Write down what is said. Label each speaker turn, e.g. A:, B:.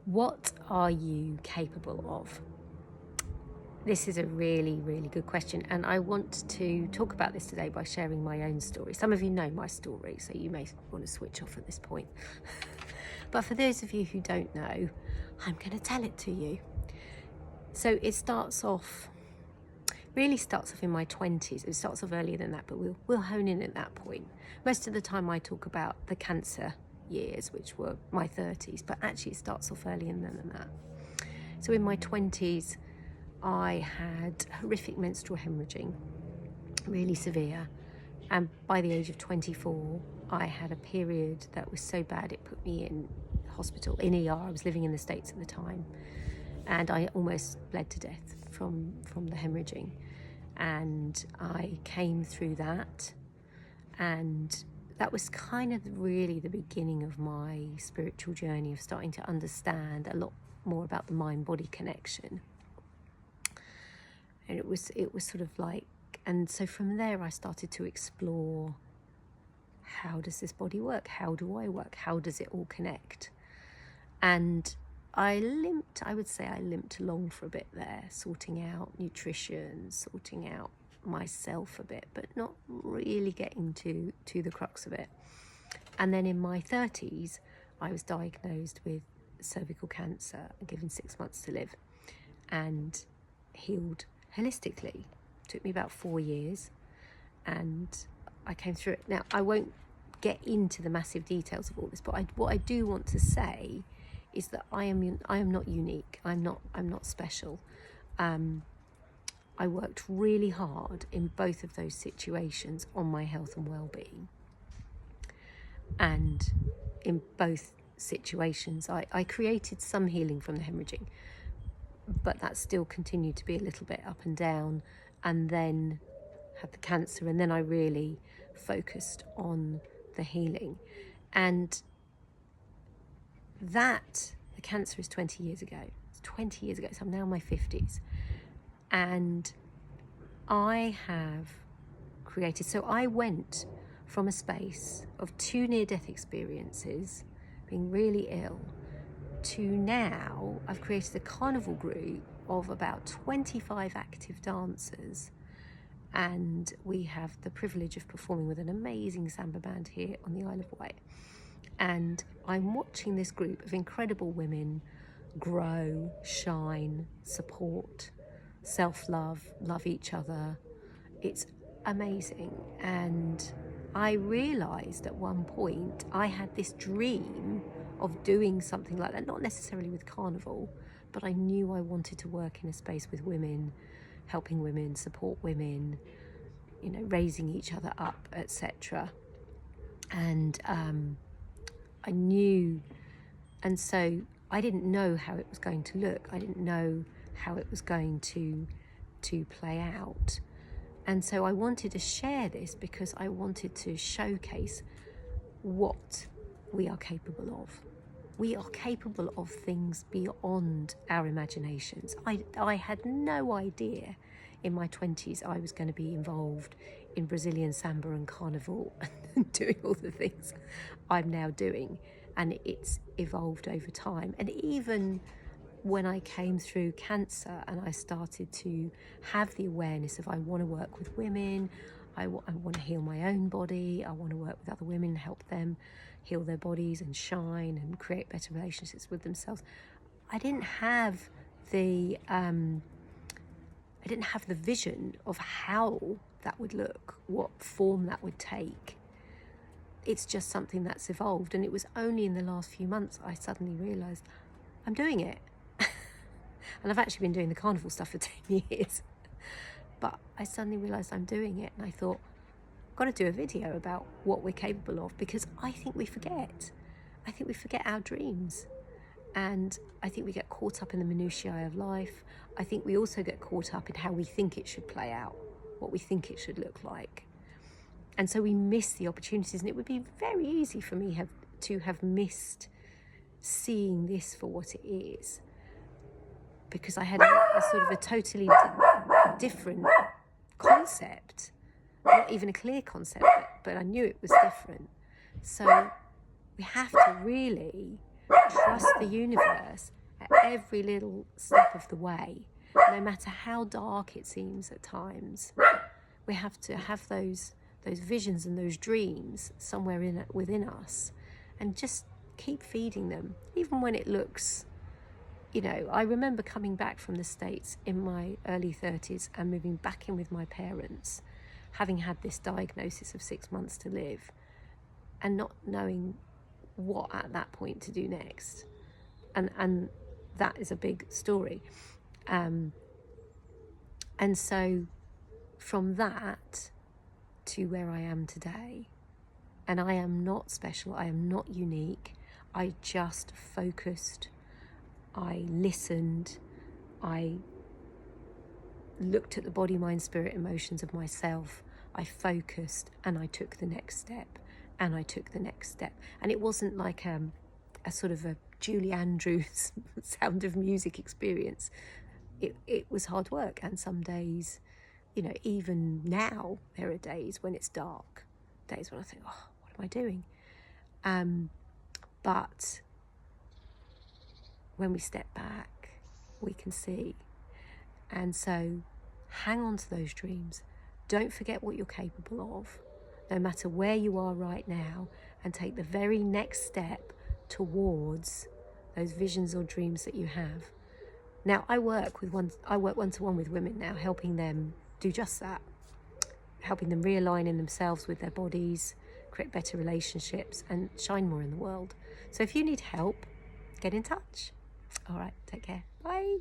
A: What are you capable of? This is a really, really good question, and I want to talk about this today by sharing my own story. Some of you know my story, so you may want to switch off at this point. But for those of you who don't know, I'm going to tell it to you. So it really starts off in my 20s. It starts off earlier than that, but we'll hone in at that point. Most of the time I talk about the cancer years, which were my 30s, but actually it starts off earlier than that. So in my 20s, I had horrific menstrual hemorrhaging, really severe. And by the age of 24, I had a period that was so bad it put me in hospital, in ER. I was living in the States at the time. And I almost bled to death from the hemorrhaging. And I came through that. And that was kind of really the beginning of my spiritual journey of starting to understand a lot more about the mind-body connection. And it was sort of like, and so from there I started to explore, how does this body work? How do I work? How does it all connect? And I would say I limped along for a bit there, sorting out nutrition, sorting out myself a bit, but not really getting to the crux of it. And then in my 30s, I was diagnosed with cervical cancer and given 6 months to live, and healed holistically. It took me about 4 years, and I came through it. Now, I won't get into the massive details of all this, but what I do want to say is that I am not unique. I'm not special. I worked really hard in both of those situations on my health and well-being. And in both situations, I created some healing from the hemorrhaging, but that still continued to be a little bit up and down, and then had the cancer, and then I really focused on the healing. And the cancer is 20 years ago. It's 20 years ago, so I'm now in my 50s. And I have created, so I went from a space of 2 near-death experiences, being really ill, to now I've created a carnival group of about 25 active dancers, and we have the privilege of performing with an amazing samba band here on the Isle of Wight. And I'm watching this group of incredible women grow, shine, support, self-love, love each other. It's amazing. And I realised at one point I had this dream of doing something like that, not necessarily with carnival, but I knew I wanted to work in a space with women, helping women, support women, raising each other up, etc. And I knew, and so I didn't know how it was going to look. I didn't know how it was going to play out. And so I wanted to share this because I wanted to showcase what we are capable of. We are capable of things beyond our imaginations. I had no idea in my 20s I was going to be involved in Brazilian samba and carnival and doing all the things I'm now doing. And it's evolved over time. And even when I came through cancer and I started to have the awareness of I want to work with women, I want to heal my own body, I want to work with other women, help them heal their bodies and shine and create better relationships with themselves. I didn't have the vision of how that would look, what form that would take. It's just something that's evolved, and it was only in the last few months I suddenly realised I'm doing it. And I've actually been doing the carnival stuff for 10 years. But I suddenly realised I'm doing it, and I thought, I've got to do a video about what we're capable of, because I think we forget. I think we forget our dreams. And I think we get caught up in the minutiae of life. I think we also get caught up in how we think it should play out, what we think it should look like. And so we miss the opportunities, and it would be very easy for me to have missed seeing this for what it is, because I had a sort of a totally different concept, not even a clear concept, but I knew it was different. So we have to really trust the universe at every little step of the way, no matter how dark it seems at times. We have to have those visions and those dreams somewhere within us, and just keep feeding them, even when it looks, I remember coming back from the States in my early 30s and moving back in with my parents, having had this diagnosis of 6 months to live, and not knowing what at that point to do next. And that is a big story. And so from that to where I am today, and I am not special, I am not unique, I just focused, I listened, I looked at the body, mind, spirit, emotions of myself, I focused, and I took the next step, and I took the next step. And it wasn't like a sort of a Julie Andrews Sound of Music experience. It was hard work, and some days, even now, there are days when it's dark, days when I think, oh, what am I doing? But when we step back, we can see. And so hang on to those dreams. Don't forget what you're capable of, no matter where you are right now, and take the very next step towards those visions or dreams that you have. Now, I work one-to-one with women now, helping them do just that, helping them realign in themselves with their bodies, create better relationships, and shine more in the world. So if you need help, get in touch. All right, take care. Bye.